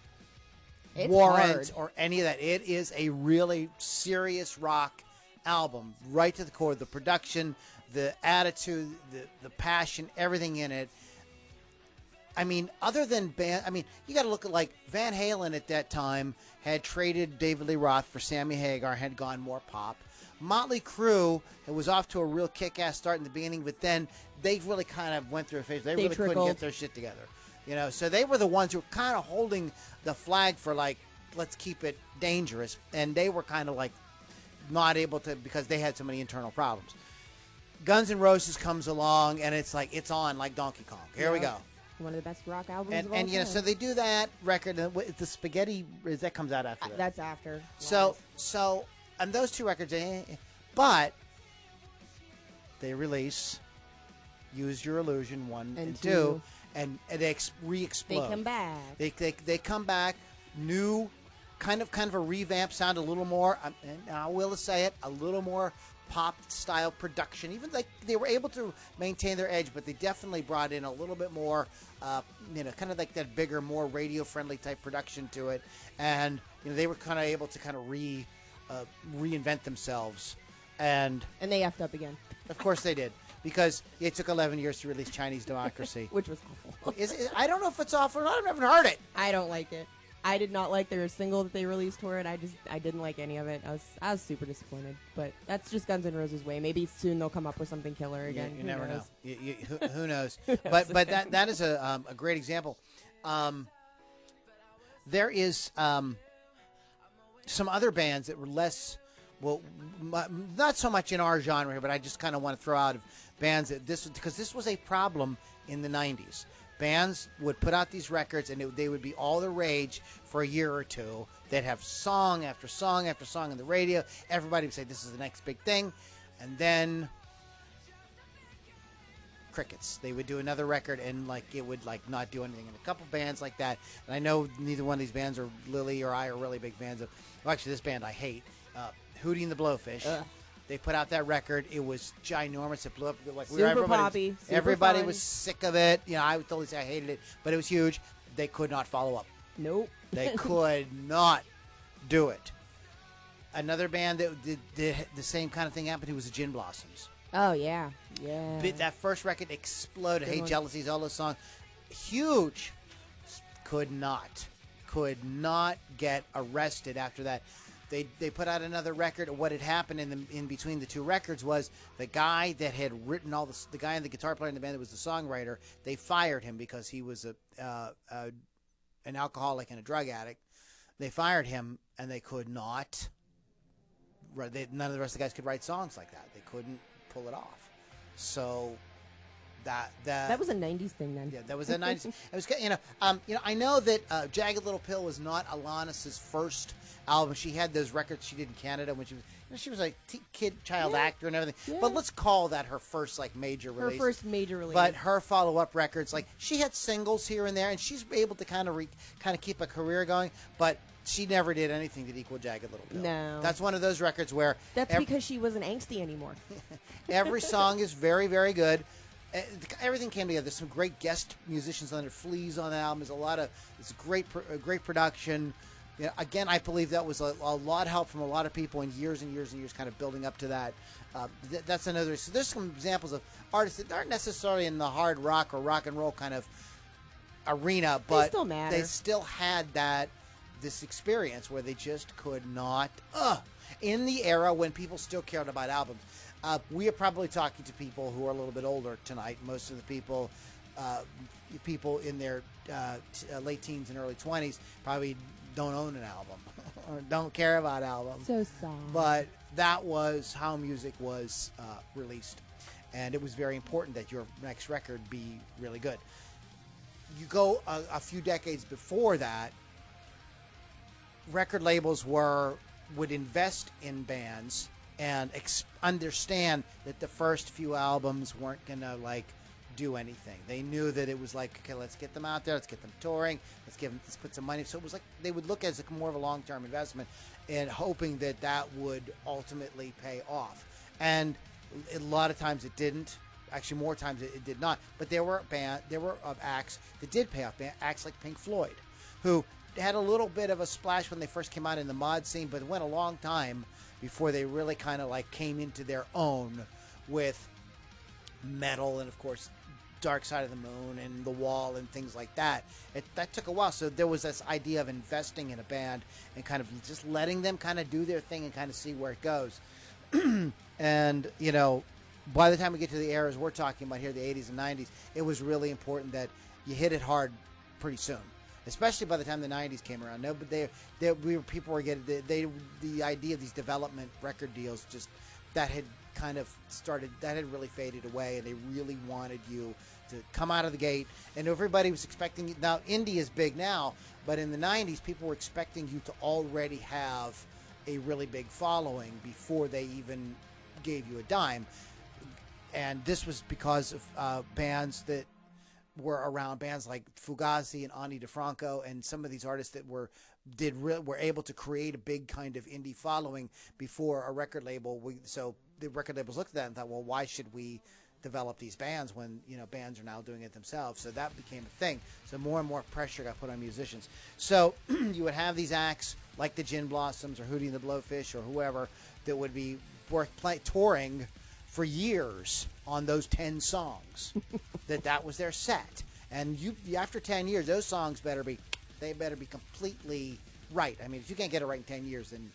It's Warrant hard. or any of that. It is a really serious rock album, right to the core. The production, the attitude, the passion, everything in it. I mean, other than you got to look at like Van Halen at that time had traded David Lee Roth for Sammy Hagar, had gone more pop. Motley Crue, it was off to a real kick-ass start in the beginning, but then they really kind of went through a phase. They really couldn't trickled. get their shit together. So they were the ones who were kind of holding the flag for like, let's keep it dangerous, and they were kind of like not able to because they had so many internal problems. Guns N' Roses comes along, and it's like it's on like Donkey Kong. Here we Yeah. go. One of the best rock albums And of all and time. so they do that record. And the Spaghetti that comes out after that. That's after. So and those two records, but they release Use Your Illusion 1 and 2, and they re-explode. They come back. They come back, new, kind of a revamp sound, a little more. And I will say it, a little more pop style production. Even like they were able to maintain their edge, but they definitely brought in a little bit more, kind of like that bigger, more radio friendly type production to it. And they were kind of able to kind of reinvent themselves. And And they effed up again, of course they did, because it took 11 years to release Chinese Democracy. which was awful. I don't know if it's awful or not. I haven't heard it. I don't like it. I did not like their single that they released for it. I didn't like any of it. I was super disappointed. But that's just Guns N' Roses' way. Maybe soon they'll come up with something killer again. You Who never knows? know. Who knows? But that is a great example. There is some other bands that were less, not so much in our genre here, but I just kind of want to throw out of bands that because this was a problem in the 90s. Bands would put out these records, and they would be all the rage for a year or two. They'd have song after song after song on the radio. Everybody would say, this is the next big thing. And then crickets. They would do another record, and it would not do anything. And a couple bands like that, and I know neither one of these bands, or Lily or I, are really big fans of. Well, actually, this band I hate, Hootie and the Blowfish. Ugh. They put out that record. It was ginormous. It blew up. Super poppy, super everybody fun. was sick of it. I would totally say I hated it, but it was huge. They could not follow up. Nope. They could not do it. Another band that did the same kind of thing happened to was the Gin Blossoms. Oh yeah, yeah. That first record exploded. Good Hey, one. Jealousies, all those songs, huge. Could not get arrested after that. They put out another record. What had happened in between the two records was the guy that had written all the guy and the guitar player in the band that was the songwriter. They fired him because he was an alcoholic and a drug addict. They fired him, and they could not. None of the rest of the guys could write songs like that. They couldn't pull it off. So that was a '90s thing then. yeah, that was a 90s. It was, I know that Jagged Little Pill was not Alanis's first album. She had those records she did in Canada when she was a child actor and everything. Yeah. But let's call that her first major Her release. first major release. But her follow-up records, she had singles here and there, and she's able to kind of keep a career going. But she never did anything that equaled Jagged Little Pill. No. That's one of those records where That's because she wasn't angsty anymore. every song is very, very good. Everything came together. There's some great guest musicians on there. Fleas on the album. There's a lot of great production. again, I believe that was a lot of help from a lot of people in years and years and years, kind of building up to that. That's another. So there's some examples of artists that aren't necessarily in the hard rock or rock and roll kind of arena, but still matter. they still had this experience where they just could not. In the era when people still cared about albums, we are probably talking to people who are a little bit older tonight. Most of the people in their late teens and early 20s probably don't own an album or don't care about albums. So sad. But that was how music was released, and it was very important that your next record be really good. You go a few decades before that, record labels would invest in bands and understand that the first few albums weren't gonna do anything. They knew that it was okay, let's get them out there, let's get them touring, let's put some money. So it was they would look at it as more of a long-term investment, and hoping that would ultimately pay off. And a lot of times it didn't. Actually, more times it did not. But there were acts that did pay off. Acts like Pink Floyd, who had a little bit of a splash when they first came out in the mod scene, but it went a long time before they really kind of came into their own with metal and, of course, Dark Side of the Moon and The Wall and things like that. That took a while. So there was this idea of investing in a band and kind of just letting them kind of do their thing and kind of see where it goes. And, by the time we get to the eras we're talking about here, the 80s and 90s, it was really important that you hit it hard pretty soon. Especially by the time the 90s came around. No, but people were getting the idea of these development record deals, just that had kind of started, that had really faded away, and they really wanted you to come out of the gate, and everybody was expecting you. Now indie is big now, but in the 90s people were expecting you to already have a really big following before they even gave you a dime. And this was because of bands that were around, bands like Fugazi and Ani DeFranco, and some of these artists that were able to create a big kind of indie following before a record label. So the record labels looked at that and thought, well, why should we develop these bands when bands are now doing it themselves? So that became a thing. So more and more pressure got put on musicians. So you would have these acts like the Gin Blossoms or Hootie and the Blowfish or whoever that would be touring for years on those 10 songs. that was their set. And after 10 years, those songs better be completely right. I mean, if you can't get it right in 10 years, then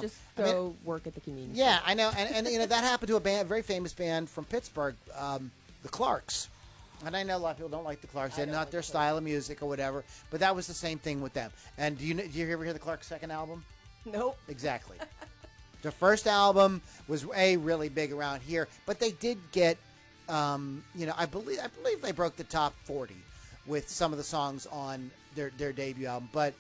just go work at the convenience store. Yeah, store. I know. And that happened to a very famous band from Pittsburgh, the Clarks. And I know a lot of people don't like the Clarks. They're not their style of music or whatever. But that was the same thing with them. And do you ever hear the Clarks' second album? Nope. Exactly. Their first album was really big around here, but they did get, I believe they broke the top 40 with some of the songs on their debut album, but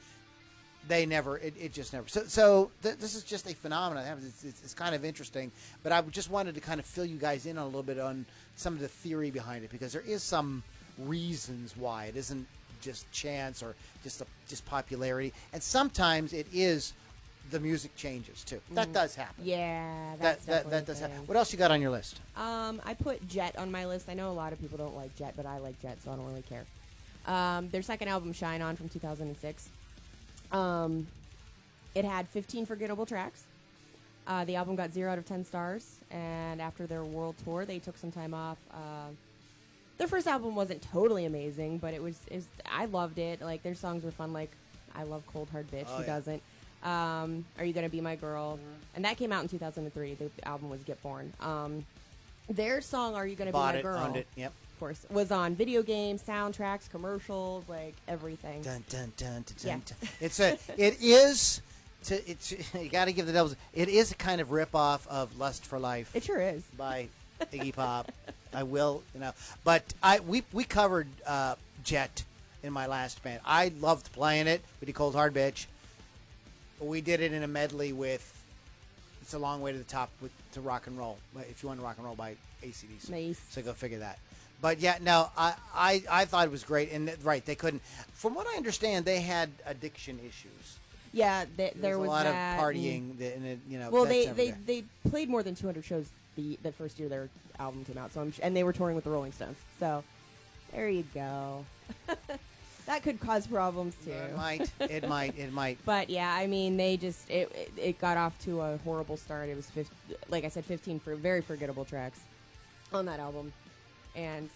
they never. It just never. So this is just a phenomenon. It's kind of interesting, but I just wanted to kind of fill you guys in on a little bit on some of the theory behind it, because there is some reasons why it isn't just chance or just popularity, and sometimes it is. The music changes too. That does happen. Yeah, that does happen. What else you got on your list? I put Jet on my list. I know a lot of people don't like Jet, but I like Jet, so I don't really care. Their second album, Shine On, from 2006. It had 15 forgettable tracks. The album got 0 out of 10 stars, and after their world tour, they took some time off. Their first album wasn't totally amazing, but it was I loved it. Their songs were fun. I love Cold Hard Bitch. Who doesn't? Are You Gonna Be My Girl? And that came out in 2003. The album was Get Born. Their song Are You Gonna Be My Girl? Owned it, yep. Of course, was on video games, soundtracks, commercials, everything. Dun dun dun dun Yeah. dun. It is you got to give the Devils. It is a kind of rip-off of Lust for Life. It sure is. By Iggy Pop. I will, but we covered Jet in my last band. I loved playing it. We did Cold Hard Bitch. We did it in a medley with It's a Long Way to the Top to Rock and Roll. If you want to rock and roll by AC/DC. Nice. So go figure that. But yeah, no, I thought it was great. And right, they couldn't. From what I understand, they had addiction issues. Yeah, there was a lot that, of partying. And well, that's they played more than 200 shows the first year their album came out. And they were touring with the Rolling Stones. So there you go. That could cause problems too. It might. It might. But yeah, I mean, they just it got off to a horrible start. It was like I said, 15 for very forgettable tracks on that album, and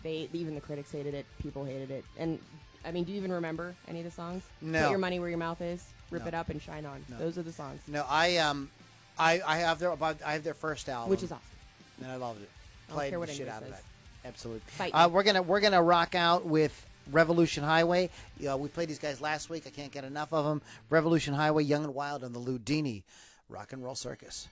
even the critics hated it. People hated it. And I mean, do you even remember any of the songs? No. Put Your Money Where Your Mouth Is, Rip No. It Up, and Shine On. No. Those are the songs. No, I have their first album, Which is awesome. and I loved it. I don't Played care what the shit anyone out of says. that. Absolutely. Fight We're gonna rock out with Revolution Highway. We played these guys last week. I can't get enough of them. Revolution Highway, Young and Wild, and the Ludini Rock and Roll Circus.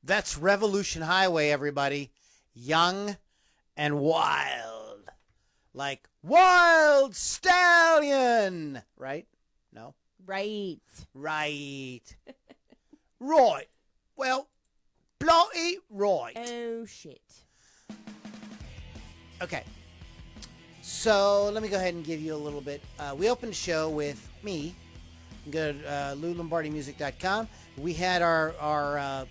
That's Revolution Highway, everybody. Young and wild. Like Wild Stallion. Right? No? Right. Right. Right. Well, bloody right. Oh, shit. Okay. So let me go ahead and give you a little bit. We opened the show with me. You can go to LouLombardiMusic.com. We had our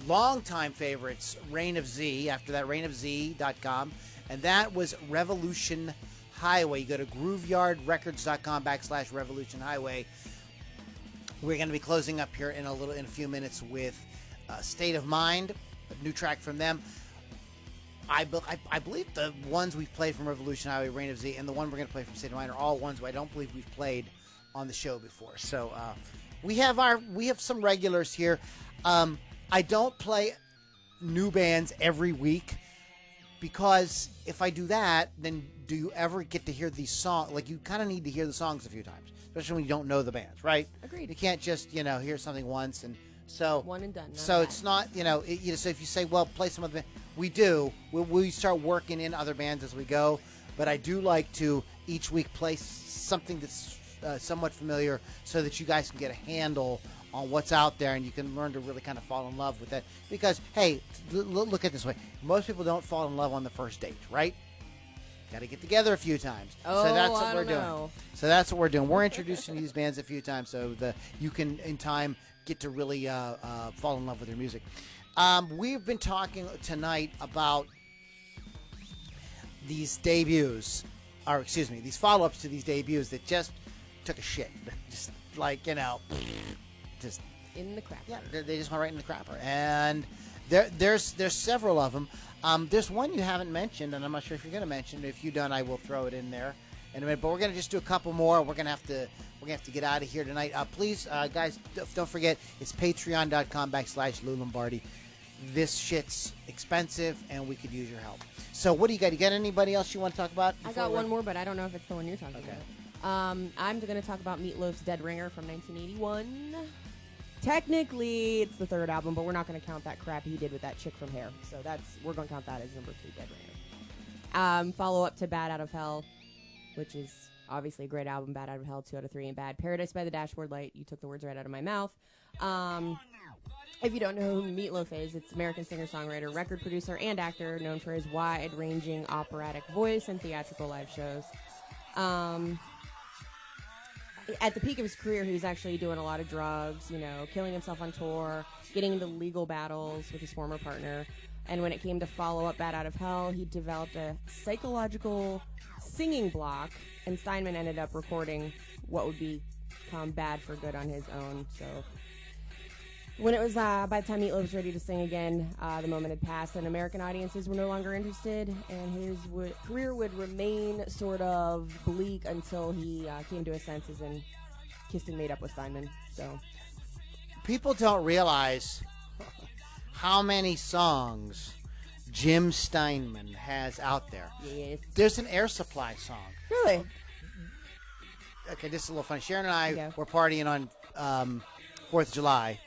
longtime favorites, Reign of Z. After that, reignofz.com. And that was Revolution Highway. You go to GrooveYardRecords.com /Revolution Highway. We're going to be closing up here in a few minutes with State of Mind, a new track from them. I believe the ones we've played from Revolution Highway, Reign of Z, and the one we're going to play from State of Mind are all ones I don't believe we've played on the show before. So we have some regulars here. I don't play new bands every week because if I do that, then do you ever get to hear these songs? Like, you kind of need to hear the songs a few times, especially when you don't know the bands, right? Agreed. You can't just hear something once and so One and done. So it's not so if you say, well, play some of the, we do. We start working in other bands as we go, but I do like to each week play something that's somewhat familiar so that you guys can get a handle on what's out there and you can learn to really kind of fall in love with it. Because, hey, look at it this way. Most people don't fall in love on the first date, right? Got to get together a few times. Oh, so that's what I we're don't doing. know. So that's what we're doing. We're introducing these bands a few times so that you can, in time, get to really fall in love with their music. We've been talking tonight about these debuts, or excuse me, these follow-ups to these debuts that just took a shit. Just like, just In the crap. yeah, they just went right in the crapper. And there's several of them. There's one you haven't mentioned, and I'm not sure if you're going to mention it. If you don't, I will throw it in there in a minute. But we're going to just do a couple more. We're going to have to get out of here tonight. Please, guys, don't forget, it's patreon.com/Lou Lombardi. This shit's expensive, and we could use your help. So what do you got? You got anybody else you want to talk about? I got one more, but I don't know if it's the one you're talking about. I'm going to talk about Meatloaf's Dead Ringer from 1981. Technically, it's the third album, but we're not going to count that crap he did with that chick from Hair. So we're going to count that as number 2, Dead Ringer. Follow up to Bad Out of Hell, which is obviously a great album. Bad Out of Hell, 2 out of 3 ain't bad. Paradise by the Dashboard Light. You took the words right out of my mouth. If you don't know who Meatloaf is, it's American singer-songwriter, record producer, and actor, known for his wide-ranging operatic voice and theatrical live shows. At the peak of his career, he was actually doing a lot of drugs, killing himself on tour, getting into legal battles with his former partner. And when it came to follow up Bad Out of Hell, he developed a psychological singing block, and Steinman ended up recording what would become Bad for Good on his own. So when it was, by the time Meatloaf was ready to sing again, the moment had passed, and American audiences were no longer interested, and his career would remain sort of bleak until he came to his senses and kissed and made up with Steinman. So People don't realize how many songs Jim Steinman has out there. yes. There's an Air Supply song. Really? Okay, this is a little funny. Sharon and I Yeah. were partying on 4th of July,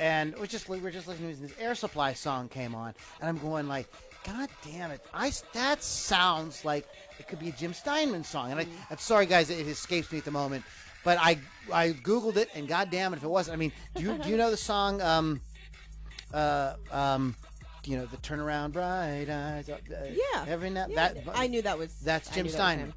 and we're just listening to this Air Supply song came on, and I'm going like, God damn it! That sounds like it could be a Jim Steinman song. And I'm sorry, guys, it escapes me at the moment, but I googled it, and God damn it, if it wasn't, I mean, do you know the song? The Turnaround Bright Eyes. Yeah. Every now Yeah, that I knew that was. that's I Jim knew that was Steinman. him.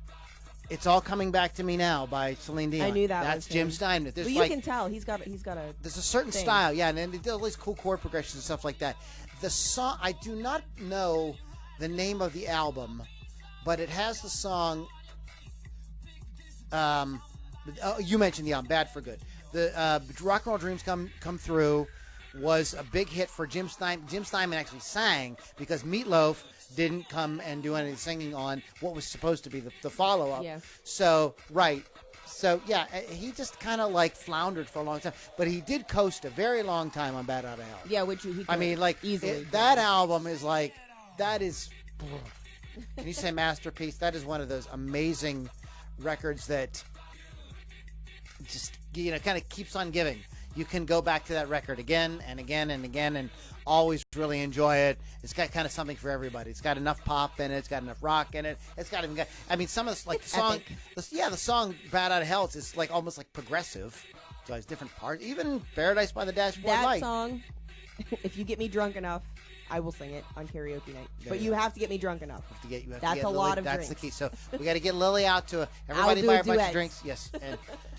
It's All Coming Back to Me Now by Celine Dion. I knew that That's was Jim him. Steinman. There's Well, you can tell he's got a. there's a certain thing. style, yeah, and they do all these cool chord progressions and stuff like that. The song, I do not know the name of the album, but it has the song. You mentioned the album, Bad for Good. The Rock and Roll Dreams Come Through was a big hit for Jim Steinman. Jim Steinman actually sang because Meatloaf didn't come and do any singing on what was supposed to be the follow-up. Yeah. So, right. So, yeah, he just kind of like floundered for a long time. But he did coast a very long time on Bad Out of Hell. Yeah, which he. I mean, like, easily. that album is like, that is, can you say masterpiece? That is one of those amazing records that just, kind of keeps on giving. You can go back to that record again and again and again and always really enjoy it. It's got kind of something for everybody. It's got enough pop in it. It's got enough rock in it. It's got even got, I mean, some of the, like It's the song, epic. the song Bad Out of Hell is like almost like progressive. So it's different parts. Even Paradise by the Dashboard That Light. song, if you get me drunk enough, I will sing it on karaoke night. There But you you go. have to get me drunk enough. You have to That's get a Lily. lot of That's the drinks. key. So we got to get Lily out to everybody do buy a a bunch of duet. drinks. Yes,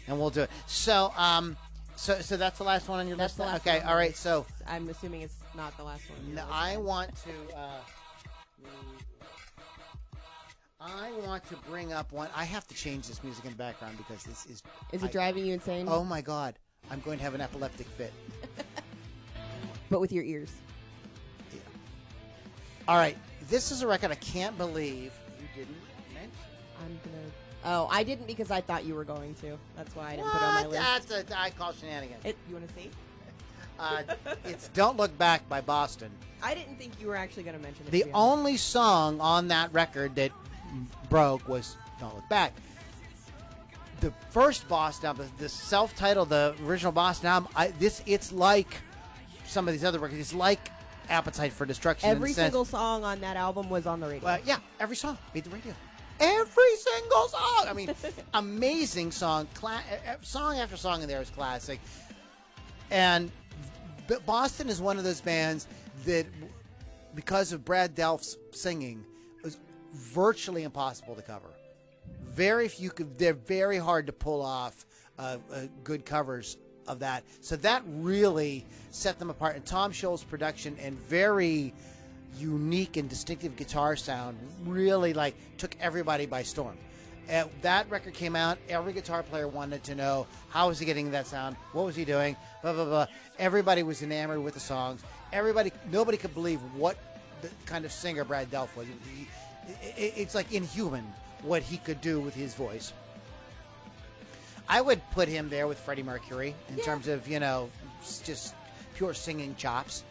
and we'll do it. So so that's the last one on your That's list. the last Okay, one. all right. So I'm assuming it's not the last one. no, I want to bring up one. I have to change this music in the background because this is. Is it driving you insane? Oh my God! I'm going to have an epileptic fit. But with your ears. Yeah. All right. This is a record I can't believe you didn't mention. I'm gonna. Oh, I didn't because I thought you were going to. That's why I didn't put it on my list. I call shenanigans. You want to see? It's Don't Look Back by Boston. I didn't think you were actually going to mention it. The to be honest. only song on that record that broke was Don't Look Back. The first Boston album, the self-titled, the original Boston album, it's like some of these other records. It's like Appetite for Destruction. Every in the sense, single song on that album was on the radio. yeah, every song made the radio. Every single song. I mean, amazing song. Song after song in there is classic. And Boston is one of those bands that, because of Brad Delph's singing, was virtually impossible to cover. Very few could. They're very hard to pull off good covers of that. So that really set them apart. And Tom Scholz's production and very unique and distinctive guitar sound really took everybody by storm. That record came out, every guitar player wanted to know how was he getting that sound, what was he doing, blah blah blah. Everybody was enamored with the songs. Nobody could believe what the kind of singer Brad Delph was. It's like inhuman what he could do with his voice. I would put him there with Freddie Mercury in terms of just pure singing chops.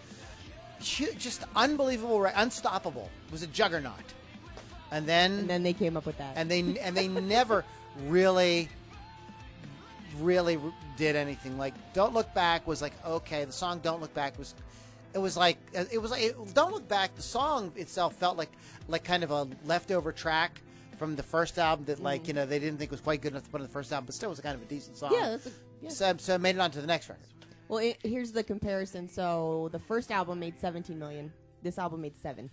Just unbelievable, unstoppable. It was a juggernaut. And then they came up with that. And they never really did anything. Like Don't Look Back was like, okay, the song Don't Look Back was Don't Look Back, the song itself felt like kind of a leftover track from the first album that they didn't think was quite good enough to put on the first album, but still was kind of a decent song. Yeah, So it made it onto the next record. Well, here's the comparison. So the first album made 17 million. This album made 7.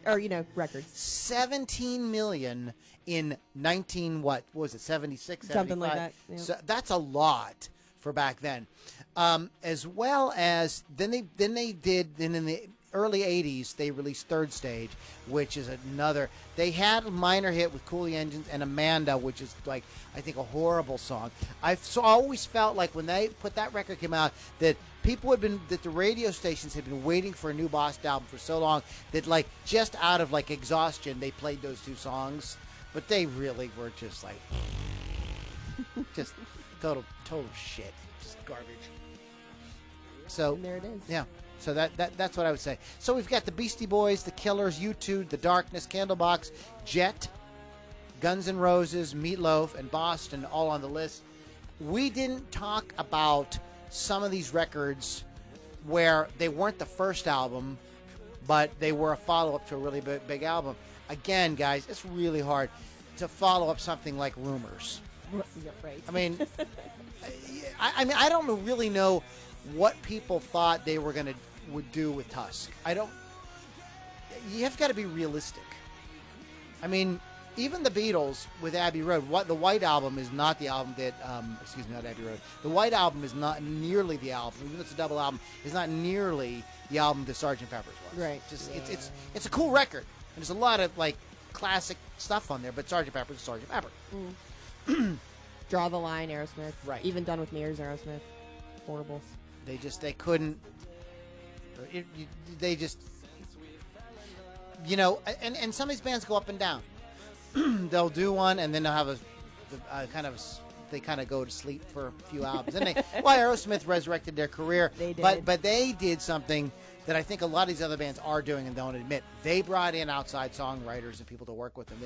Or records. 17 million in 19 what was it 76 Something like 75? that, yeah. So that's a lot for back then. As well as then they did in the early 80s they released Third Stage, which is another. They had a minor hit with Cool the Engines and Amanda, which is I think a horrible song. I always felt like when they put that record came out that that the radio stations had been waiting for a new Boston album for so long that just out of exhaustion they played those two songs, but they really were just just total shit, just garbage. So And there it is. yeah. So that's what I would say. So we've got the Beastie Boys, the Killers, U2, The Darkness, Candlebox, Jet, Guns N' Roses, Meatloaf, and Boston all on the list. We didn't talk about some of these records where they weren't the first album, but they were a follow-up to a really big album. Again, guys, it's really hard to follow up something like Rumors. Yeah, right. I mean, I don't really know what people thought they would do with Tusk. You have got to be realistic. I mean, even the Beatles with Abbey Road, the White Album is not the album that, not Abbey Road. The White Album is not nearly the album, even though it's a double album, is not nearly the album that Sgt. Pepper's was. Right. It's a cool record. And there's a lot of classic stuff on there, but Sgt. Pepper's Sgt. Pepper. Draw the Line, Aerosmith. Right. Even Done with Mirrors, Aerosmith. Horrible. They couldn't. They just, and some of these bands go up and down. They'll do one and then they'll have they kind of go to sleep for a few albums. And Aerosmith resurrected their career. They did. But they did something that I think a lot of these other bands are doing and don't admit. They brought in outside songwriters and people to work with them.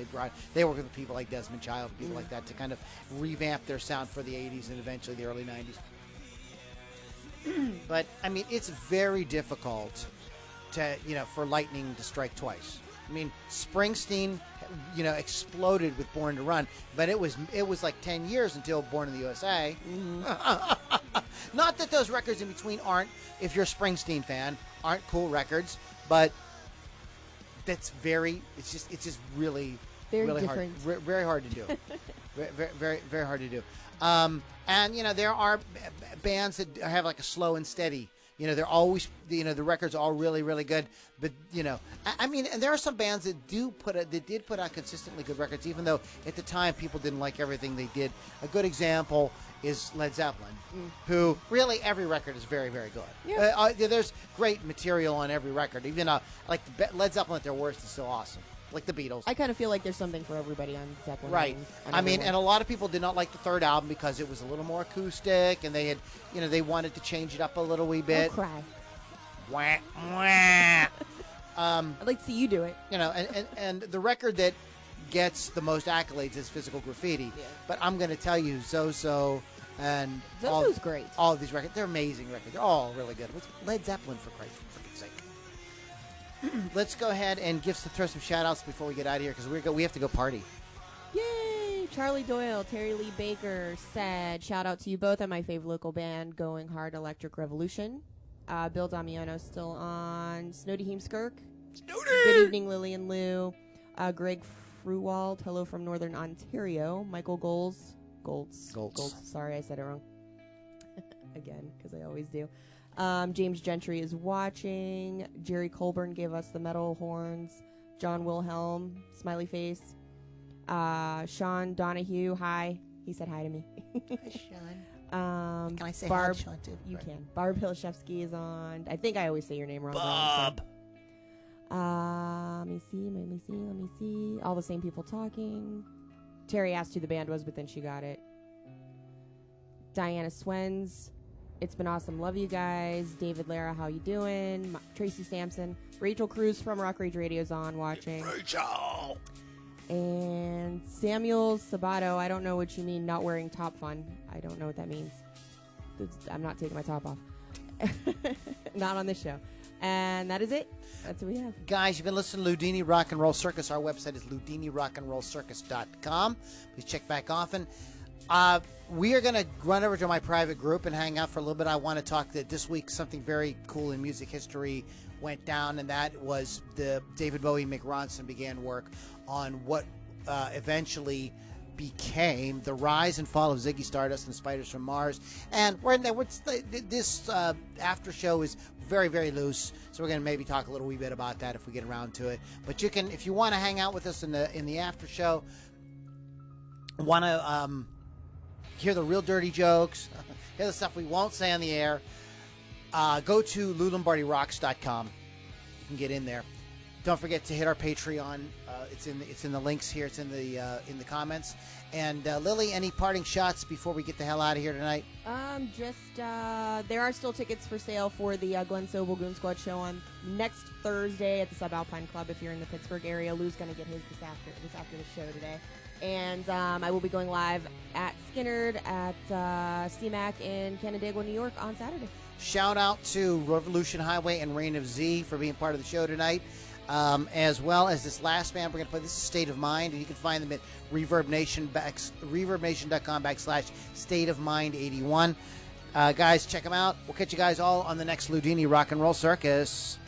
They worked with people like Desmond Child, people like that, to kind of revamp their sound for the 80s and eventually the early 90s. But I mean, it's very difficult to for lightning to strike twice. I mean, Springsteen, exploded with Born to Run, but it was like 10 years until Born in the USA. Not that those records in between aren't, if you're a Springsteen fan, aren't cool records, but it's just really Very really different. hard, very hard to do. Very hard to do. And there are bands that have a slow and steady They're always, the records are all really, really good. But, I mean, and there are some bands that did put out consistently good records, even though at the time people didn't like everything they did. A good example is Led Zeppelin, who really every record is very, very good. Yeah. There's great material on every record. Even like Led Zeppelin at their worst is still awesome. Like the Beatles. I kind of feel like there's something for everybody on Zeppelin. Right. On I mean, everyone. and a lot of people did not like the third album because it was a little more acoustic, and they had, they wanted to change it up a little wee bit. Don't cry. Wah, wah. I'd like to see you do it. And the record that gets the most accolades is Physical Graffiti. Yeah. But I'm going to tell you, Zoso and Zoso's great. all of these records, they're amazing records. They're all really good. What's Led Zeppelin, for Christ's freaking sake? Let's go ahead and throw some shout-outs before we get out of here, because we have to go party. Yay! Charlie Doyle, Terry Lee Baker said, shout out to you both at my favorite local band, Going Hard Electric Revolution. Bill Damiano still on. Snowdy Heemskirk. Good evening, Lily and Lou. Greg Fruwald, hello from Northern Ontario. Michael Golds. Sorry, I said it wrong. Again, because I always do. James Gentry is watching. Jerry Colburn gave us the metal horns. John Wilhelm, smiley face. Sean Donahue, hi. He said hi to me. Hi, Sean. Can I say Barb, hi to Sean, too? You Right. can. Barb Hilshevsky is on. I think I always say your name wrong. Bob. Let me see. All the same people talking. Terry asked who the band was, but then she got it. Diana Swens. It's been awesome. Love you guys. David Lara, how you doing? Tracy Sampson. Rachel Cruz from Rock Rage Radio's on watching. Rachel! And Samuel Sabato, I don't know what you mean, not wearing top fun. I don't know what that means. I'm not taking my top off. Not on this show. And that is it. That's what we have. Guys, you've been listening to Ludini Rock and Roll Circus. Our website is ludinirockandrollcircus.com. Please check back often. We are going to run over to my private group and hang out for a little bit. I want to talk that this week something very cool in music history went down, and that was the David Bowie Mick Ronson began work on what eventually became the rise and fall of Ziggy Stardust and Spiders from Mars. And this after show is very, very loose, so we're going to maybe talk a little wee bit about that if we get around to it. But you can, if you want to hang out with us in the after show, want to hear the real dirty jokes, hear the stuff we won't say on the air, go to LouLombardiRocks.com. You can get in there. Don't forget to hit our Patreon. It's in the links here. It's in the comments. And Lily, any parting shots before we get the hell out of here tonight? There are still tickets for sale for the Glen Sobel Goon Squad show on next Thursday at the Subalpine Club. If you're in the Pittsburgh area, Lou's going to get his this after the show today. And I will be going live at Skinnerd at CMAC in Canandaigua, New York on Saturday. Shout out to Revolution Highway and Reign of Z for being part of the show tonight. As well as this last band we're going to play. This is State of Mind, and you can find them at reverbnation.com/stateofmind81. Guys, check them out. We'll catch you guys all on the next Ludini Rock and Roll Circus.